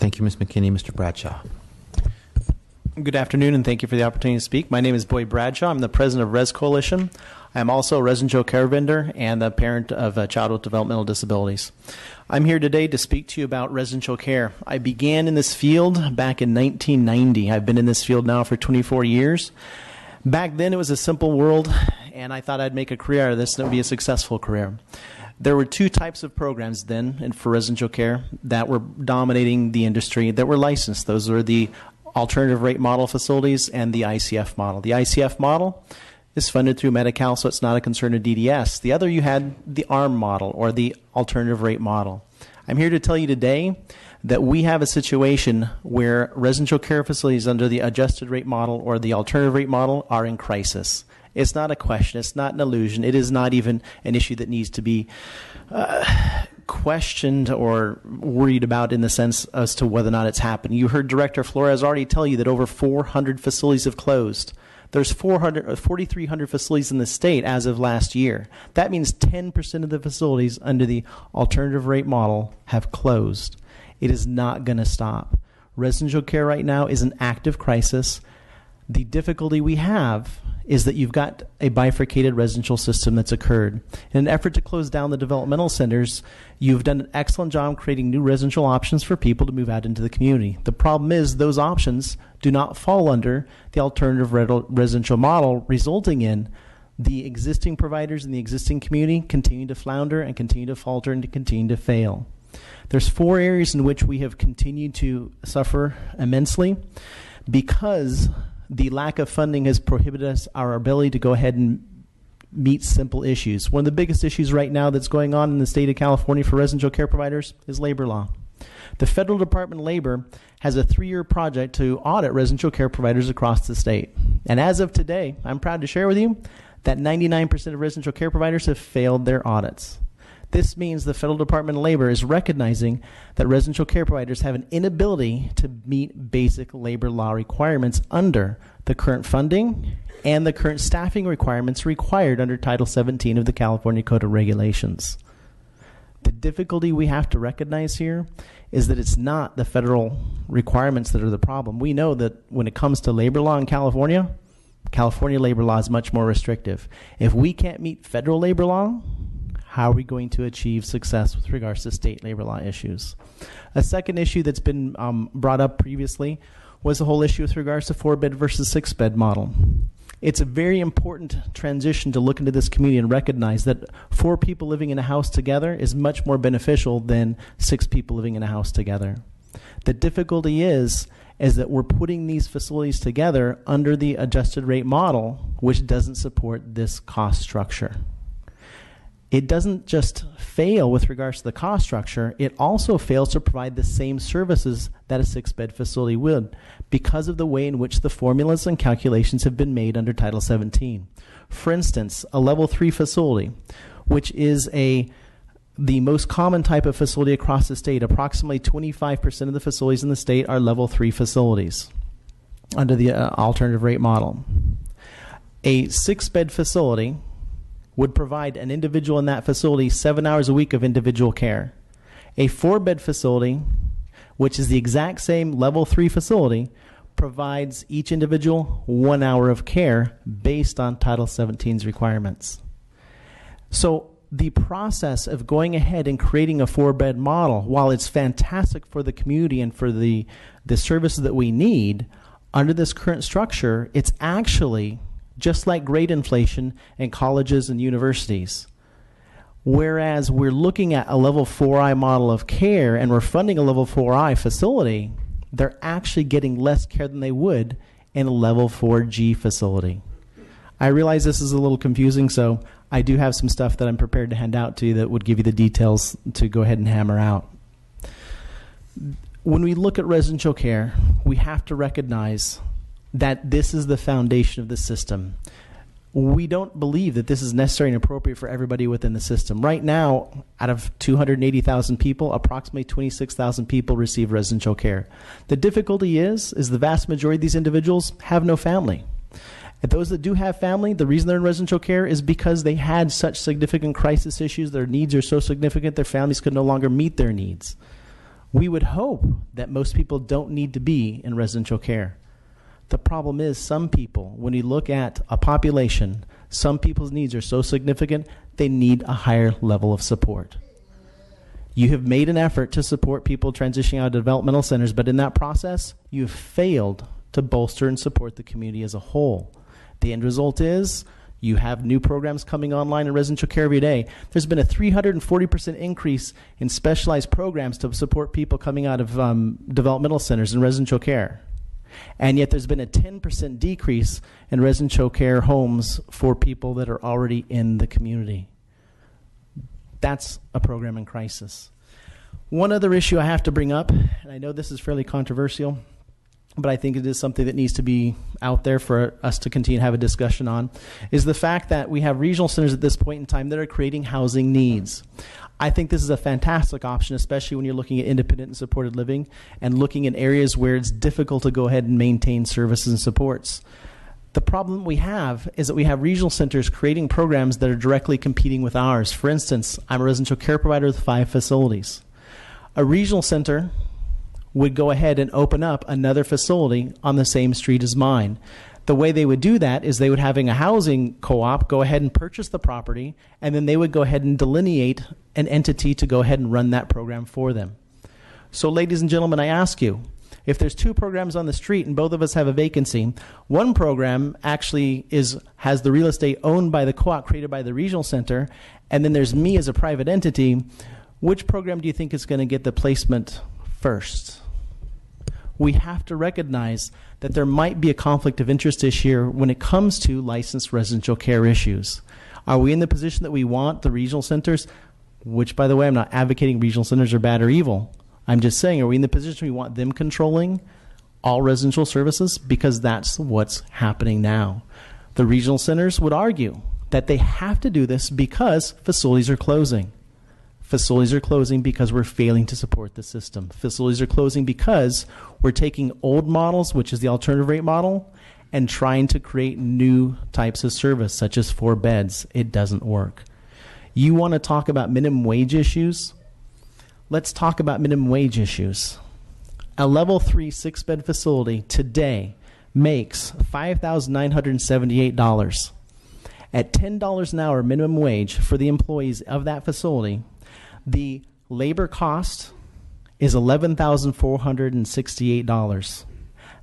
Thank you, Ms. McKinney. Mr. Bradshaw. Good afternoon, and thank you for the opportunity to speak. My name is Boyd Bradshaw. I'm the president of Res Coalition. I'm also a residential care vendor and a parent of a child with developmental disabilities. I'm here today to speak to you about residential care. I began in this field back in 1990. I've been in this field now for 24 years. Back then, it was a simple world, and I thought I'd make a career out of this, and it would be a successful career. There were two types of programs then and for residential care that were dominating the industry that were licensed. Those were the alternative rate model facilities and the ICF model. The ICF model is funded through Medi-Cal, so it's not a concern of DDS. The other, you had the ARM model, or the alternative rate model. I'm here to tell you today that we have a situation where residential care facilities under the adjusted rate model or the alternative rate model are in crisis. It's not a question. It's not an illusion. It is not even an issue that needs to be questioned or worried about in the sense as to whether or not it's happened. You heard Director Flores already tell you that over 400 facilities have closed. There's 4,300 facilities in the state as of last year. That means 10% of the facilities under the alternative rate model have closed. It is not going to stop. Residential care right now is an active crisis. The difficulty we have is that you've got a bifurcated residential system that's occurred. In an effort to close down the developmental centers, you've done an excellent job creating new residential options for people to move out into the community. The problem is those options do not fall under the alternative residential model, resulting in the existing providers in the existing community continue to flounder and continue to falter and to continue to fail. There's 4 areas in which we have continued to suffer immensely because the lack of funding has prohibited us our ability to go ahead and meet simple issues. One of the biggest issues right now that's going on in the state of California for residential care providers is labor law. The Federal Department of Labor has a 3-year project to audit residential care providers across the state. And as of today, I'm proud to share with you that 99% of residential care providers have failed their audits. This means the Federal Department of Labor is recognizing that residential care providers have an inability to meet basic labor law requirements under the current funding and the current staffing requirements required under Title 17 of the California Code of Regulations. The difficulty we have to recognize here is that it's not the federal requirements that are the problem. We know that when it comes to labor law in California, California labor law is much more restrictive. If we can't meet federal labor law, how are we going to achieve success with regards to state labor law issues? A second issue that's been brought up previously was the whole issue with regards to 4-bed versus 6-bed model. It's a very important transition to look into this community and recognize that 4 people living in a house together is much more beneficial than 6 people living in a house together. The difficulty is that we're putting these facilities together under the adjusted rate model, which doesn't support this cost structure. It doesn't just fail with regards to the cost structure, it also fails to provide the same services that a 6-bed facility would because of the way in which the formulas and calculations have been made under Title 17. For instance, a level 3 facility, which is the most common type of facility across the state, approximately 25% of the facilities in the state are level 3 facilities under the alternative rate model. A 6-bed facility would provide an individual in that facility 7 hours a week of individual care. A 4-bed facility, which is the exact same level 3 facility, provides each individual 1 hour of care based on Title 17's requirements. So the process of going ahead and creating a 4-bed model, while it's fantastic for the community and for the services that we need, under this current structure, it's actually just like grade inflation in colleges and universities. Whereas we're looking at a level 4I model of care and we're funding a level 4I facility, they're actually getting less care than they would in a level 4G facility. I realize this is a little confusing, so I do have some stuff that I'm prepared to hand out to you that would give you the details to go ahead and hammer out. When we look at residential care, we have to recognize that this is the foundation of the system. We don't believe that this is necessary and appropriate for everybody within the system. Right now, out of 280,000 people, approximately 26,000 people receive residential care. The difficulty is the vast majority of these individuals have no family. And those that do have family, the reason they're in residential care is because they had such significant crisis issues. Their needs are so significant, their families could no longer meet their needs. We would hope that most people don't need to be in residential care. The problem is some people, when you look at a population, some people's needs are so significant, they need a higher level of support. You have made an effort to support people transitioning out of developmental centers, but in that process, you have failed to bolster and support the community as a whole. The end result is you have new programs coming online in residential care every day. There's been a 340% increase in specialized programs to support people coming out of developmental centers in residential care. And yet there's been a 10% decrease in residential care homes for people that are already in the community. That's a program in crisis. One other issue I have to bring up, and I know this is fairly controversial, but I think it is something that needs to be out there for us to continue to have a discussion on, is the fact that we have regional centers at this point in time that are creating housing needs. I think this is a fantastic option, especially when you're looking at independent and supported living and looking in areas where it's difficult to go ahead and maintain services and supports. The problem we have is that we have regional centers creating programs that are directly competing with ours. For instance, I'm a residential care provider with 5 facilities. A regional center would go ahead and open up another facility on the same street as mine. The way they would do that is they would having a housing co-op go ahead and purchase the property, and then they would go ahead and delineate an entity to go ahead and run that program for them. So ladies and gentlemen, I ask you, if there's 2 programs on the street and both of us have a vacancy, one program actually has the real estate owned by the co-op created by the regional center, and then there's me as a private entity, which program do you think is going to get the placement first? We have to recognize that there might be a conflict of interest this year when it comes to licensed residential care issues. Are we in the position that we want the regional centers, which, by the way, I'm not advocating regional centers are bad or evil. I'm just saying, are we in the position we want them controlling all residential services? Because that's what's happening now. The regional centers would argue that they have to do this because facilities are closing. Facilities are closing because we're failing to support the system. Facilities are closing because we're taking old models, which is the alternative rate model, and trying to create new types of service, such as 4 beds. It doesn't work. You want to talk about minimum wage issues? Let's talk about minimum wage issues. A level 3 6-bed facility today makes $5,978. At $10 an hour minimum wage for the employees of that facility, the labor cost is $11,468.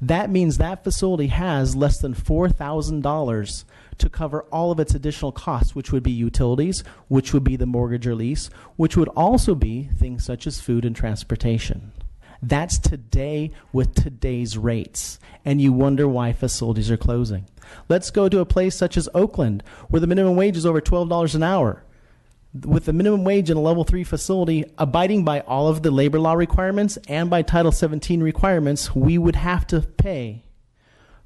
That means that facility has less than $4,000 to cover all of its additional costs, which would be utilities, which would be the mortgage or lease, which would also be things such as food and transportation. That's today with today's rates, and you wonder why facilities are closing. Let's go to a place such as Oakland, where the minimum wage is over $12 an hour. With the minimum wage in a level 3 facility abiding by all of the labor law requirements and by Title 17 requirements, we would have to pay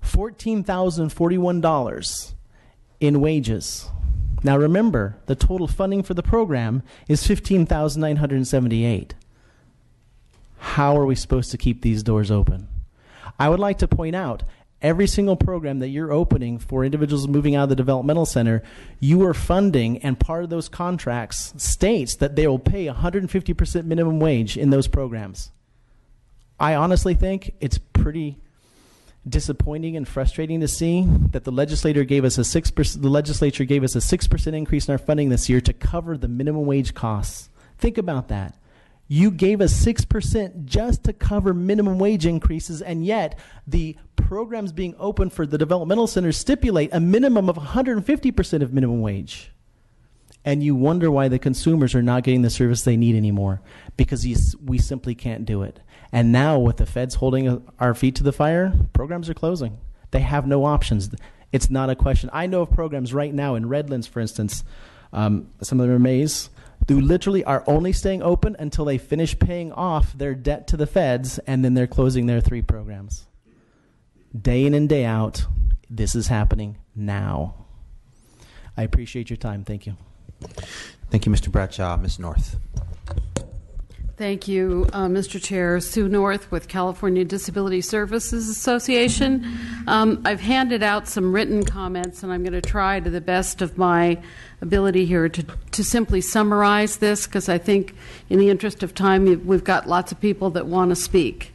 $14,041 in wages. Now remember, the total funding for the program is $15,978. How are we supposed to keep these doors open? I would like to point out, every single program that you're opening for individuals moving out of the developmental center, you are funding, and part of those contracts states that they will pay 150% minimum wage in those programs. I honestly think it's pretty disappointing and frustrating to see that the legislature gave us a 6% increase in our funding this year to cover the minimum wage costs. Think about that. You gave us 6% just to cover minimum wage increases, and yet the programs being open for the developmental centers stipulate a minimum of 150% of minimum wage. And you wonder why the consumers are not getting the service they need anymore, because we simply can't do it. And now with the feds holding our feet to the fire, programs are closing. They have no options. It's not a question. I know of programs right now in Redlands, for instance, some of them are Mays, who literally are only staying open until they finish paying off their debt to the feds, and then they're closing their 3 programs. Day in and day out, this is happening now. I appreciate your time. Thank you. Thank you, Mr. Bradshaw. Ms. North. Thank you, Mr. Chair. Sue North with California Disability Services Association. I've handed out some written comments, and I'm going to try to the best of my ability here to simply summarize this, because I think in the interest of time, we've got lots of people that want to speak.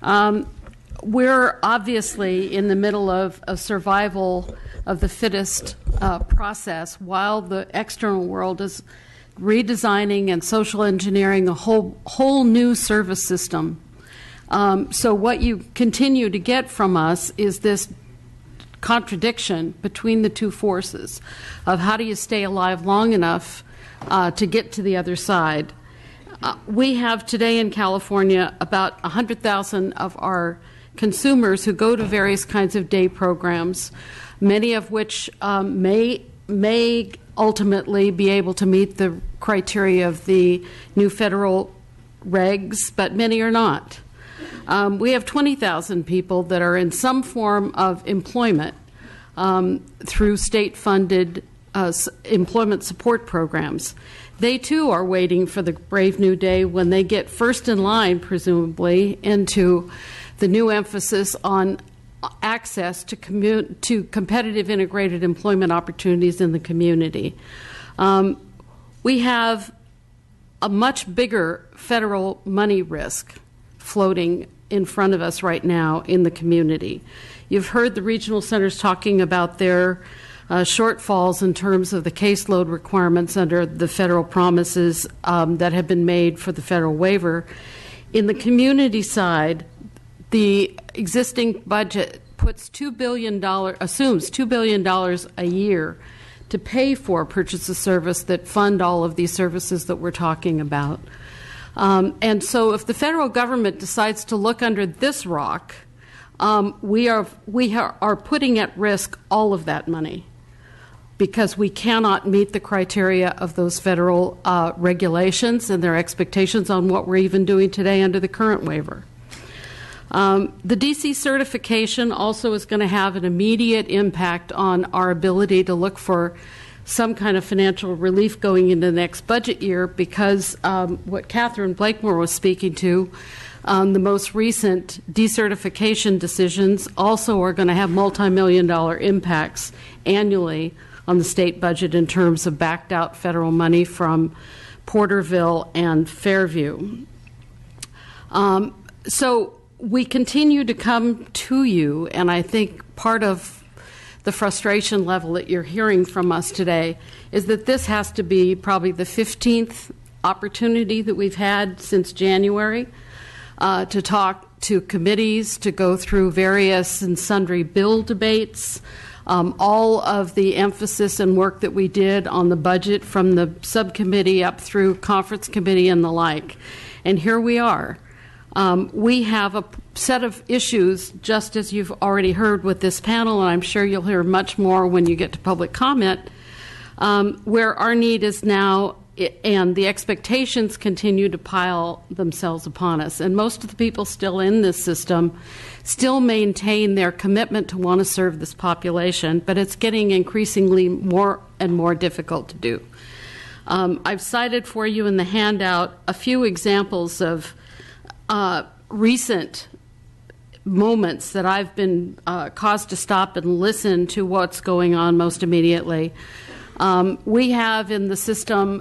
We're obviously in the middle of a survival of the fittest process, while the external world is redesigning and social engineering a whole new service system. So what you continue to get from us is this contradiction between the two forces of how do you stay alive long enough to get to the other side. We have today in California about 100,000 of our consumers who go to various kinds of day programs, many of which may ultimately be able to meet the criteria of the new federal regs, but many are not. We have 20,000 people that are in some form of employment through state-funded employment support programs. They, too, are waiting for the brave new day when they get first in line, presumably, into the new emphasis on access to competitive integrated employment opportunities in the community. We have a much bigger federal money risk floating in front of us right now in the community. You've heard the regional centers talking about their shortfalls in terms of the caseload requirements under the federal promises that have been made for the federal waiver. In the community side, the existing budget puts assumes $2 billion a year to pay for purchase of service that fund all of these services that we're talking about. And so if the federal government decides to look under this rock, we are putting at risk all of that money because we cannot meet the criteria of those federal regulations and their expectations on what we're even doing today under the current waiver. The DC certification also is going to have an immediate impact on our ability to look for some kind of financial relief going into the next budget year because what Catherine Blakemore was speaking to, the most recent decertification decisions also are going to have multi-million-dollar impacts annually on the state budget in terms of backed out federal money from Porterville and Fairview. So we continue to come to you, and I think part of the frustration level that you're hearing from us today is that this has to be probably the 15th opportunity that we've had since January to talk to committees, to go through various and sundry bill debates, all of the emphasis and work that we did on the budget from the subcommittee up through conference committee and the like. And here we are. We have a set of issues, just as you've already heard with this panel, and I'm sure you'll hear much more when you get to public comment, where our need is now, and the expectations continue to pile themselves upon us. And most of the people still in this system still maintain their commitment to want to serve this population, but it's getting increasingly more and more difficult to do. I've cited for you in the handout a few examples of recent moments that I've been caused to stop and listen to what's going on most immediately. We have in the system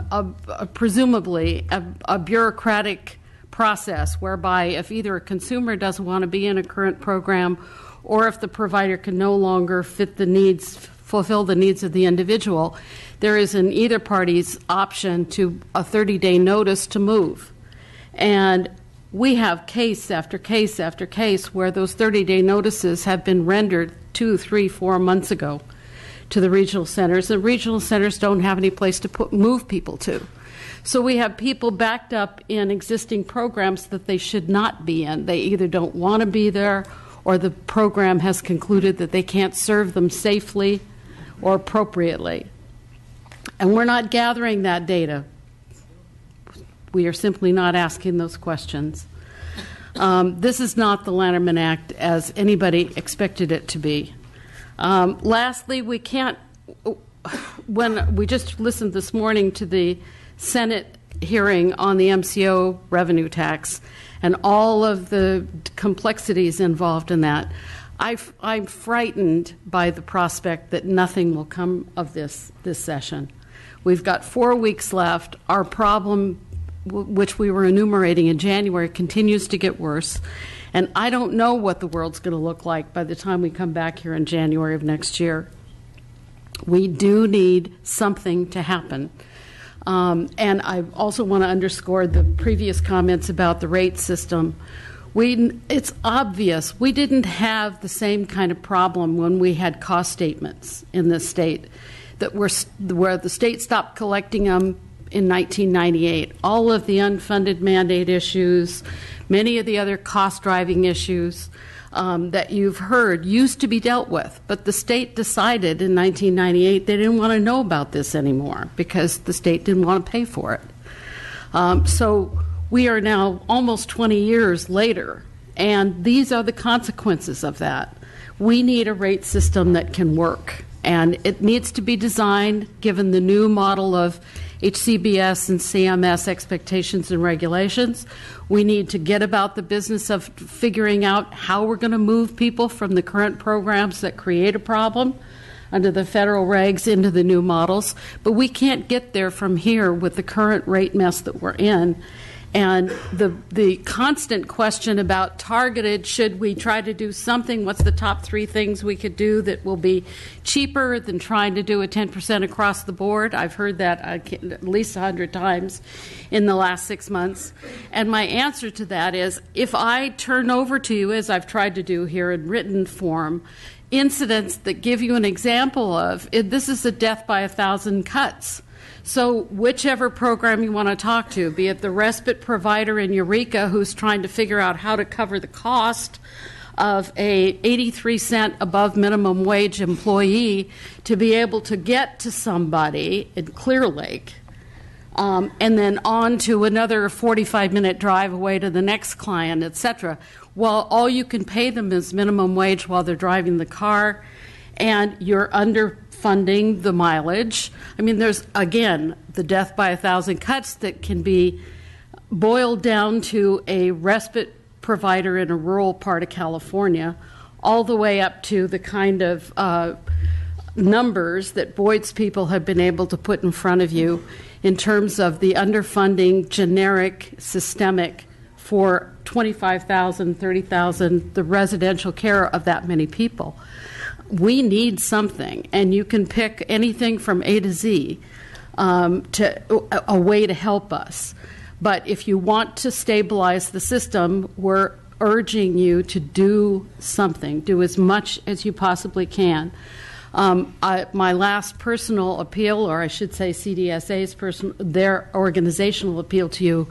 presumably a bureaucratic process whereby if either a consumer doesn't want to be in a current program or if the provider can no longer fulfill the needs of the individual, there is in either party's option to a 30-day notice to move. And we have case after case after case where those 30-day notices have been rendered 2, 3, 4 months ago to the regional centers. The regional centers don't have any place to move people to. So we have people backed up in existing programs that they should not be in. They either don't want to be there or the program has concluded that they can't serve them safely or appropriately. And we're not gathering that data. We are simply not asking those questions. This is not the Lanterman Act as anybody expected it to be. Lastly, when we just listened this morning to the Senate hearing on the MCO revenue tax and all of the complexities involved in that, I'm frightened by the prospect that nothing will come of this session. We've got 4 weeks left. Our problem, which we were enumerating in January, continues to get worse. And I don't know what the world's going to look like by the time we come back here in January of next year. We do need something to happen. And I also want to underscore the previous comments about the rate system. It's obvious we didn't have the same kind of problem when we had cost statements in this state, where the state stopped collecting them in 1998. All of the unfunded mandate issues, many of the other cost-driving issues that you've heard used to be dealt with. But the state decided in 1998 they didn't want to know about this anymore because the state didn't want to pay for it. So we are now almost 20 years later, and these are the consequences of that. We need a rate system that can work, and it needs to be designed given the new model of HCBS and CMS expectations and regulations. We need to get about the business of figuring out how we're going to move people from the current programs that create a problem under the federal regs into the new models. But we can't get there from here with the current rate mess that we're in. And the constant question about targeted, should we try to do something? What's the top 3 things we could do that will be cheaper than trying to do a 10% across the board? I've heard that at least 100 times in the last 6 months. And my answer to that is, if I turn over to you, as I've tried to do here in written form, incidents that give you an example of, this is a death by 1,000 cuts. So whichever program you want to talk to, be it the respite provider in Eureka who's trying to figure out how to cover the cost of a 83-cent above minimum wage employee to be able to get to somebody in Clear Lake, and then on to another 45-minute drive away to the next client, et cetera, while all you can pay them is minimum wage while they're driving the car, and you're underfunding the mileage. I mean, there's, again, the death by 1,000 cuts that can be boiled down to a respite provider in a rural part of California, all the way up to the kind of numbers that Boyd's people have been able to put in front of you in terms of the underfunding, generic, systemic, for 25,000, 30,000, the residential care of that many people. We need something, and you can pick anything from A to Z to a way to help us. But if you want to stabilize the system, we're urging you to do something, do as much as you possibly can. My last personal appeal, or I should say CDSA's their organizational appeal to you,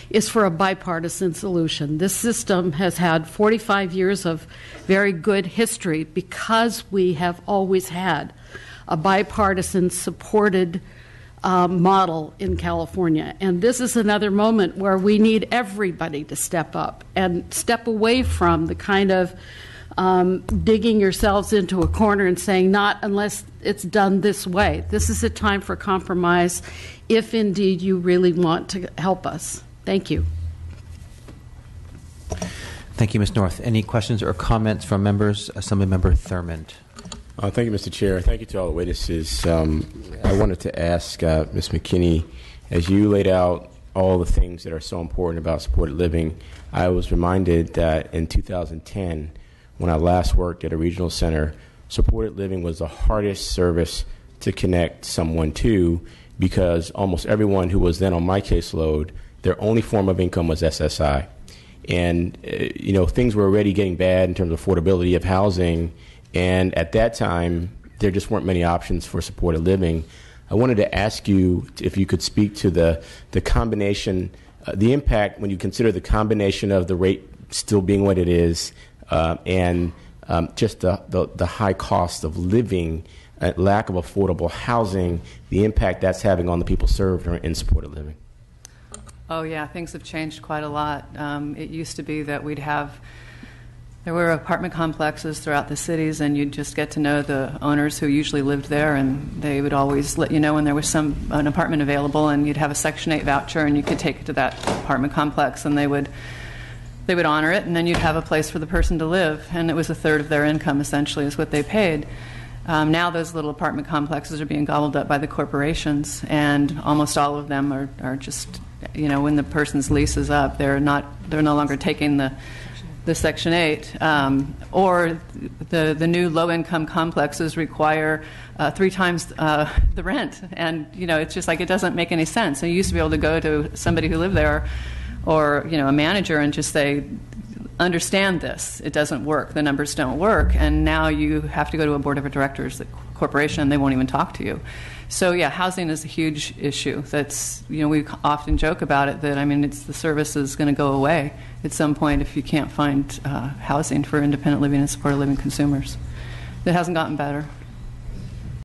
is for a bipartisan solution. This system has had 45 years of very good history because we have always had a bipartisan supported model in California. And this is another moment where we need everybody to step up and step away from the kind of digging yourselves into a corner and saying, not unless it's done this way. This is a time for compromise if indeed you really want to help us. Thank you. Thank you, Ms. North. Any questions or comments from members? Assemblymember Thurmond. Thank you, Mr. Chair. Thank you to all the witnesses. I wanted to ask Ms. McKinney, as you laid out all the things that are so important about supported living, I was reminded that in 2010, when I last worked at a regional center, supported living was the hardest service to connect someone to because almost everyone who was then on my caseload, their only form of income was SSI. And, things were already getting bad in terms of affordability of housing. And at that time, there just weren't many options for supported living. I wanted to ask you if you could speak to the combination, the impact when you consider the combination of the rate still being what it is and just the high cost of living, lack of affordable housing, the impact that's having on the people served in supported living. Oh, yeah, things have changed quite a lot. It used to be that we'd have There were apartment complexes throughout the cities, and you'd just get to know the owners who usually lived there, and they would always let you know when there was an apartment available, and you'd have a Section 8 voucher, and you could take it to that apartment complex, and they would honor it, and then you'd have a place for the person to live, and it was a third of their income, essentially, is what they paid. Now those little apartment complexes are being gobbled up by the corporations, and almost all of them are just, when the person's lease is up, they're no longer taking the Section 8, or the new low-income complexes require 3 times the rent, and it's just like it doesn't make any sense. So you used to be able to go to somebody who lived there, or a manager, and just say, understand this, it doesn't work, the numbers don't work, and now you have to go to a board of directors, the corporation, and they won't even talk to you. So yeah, housing is a huge issue. That's, we often joke about it, that the service is going to go away at some point if you can't find housing for independent living and supported living consumers. It hasn't gotten better.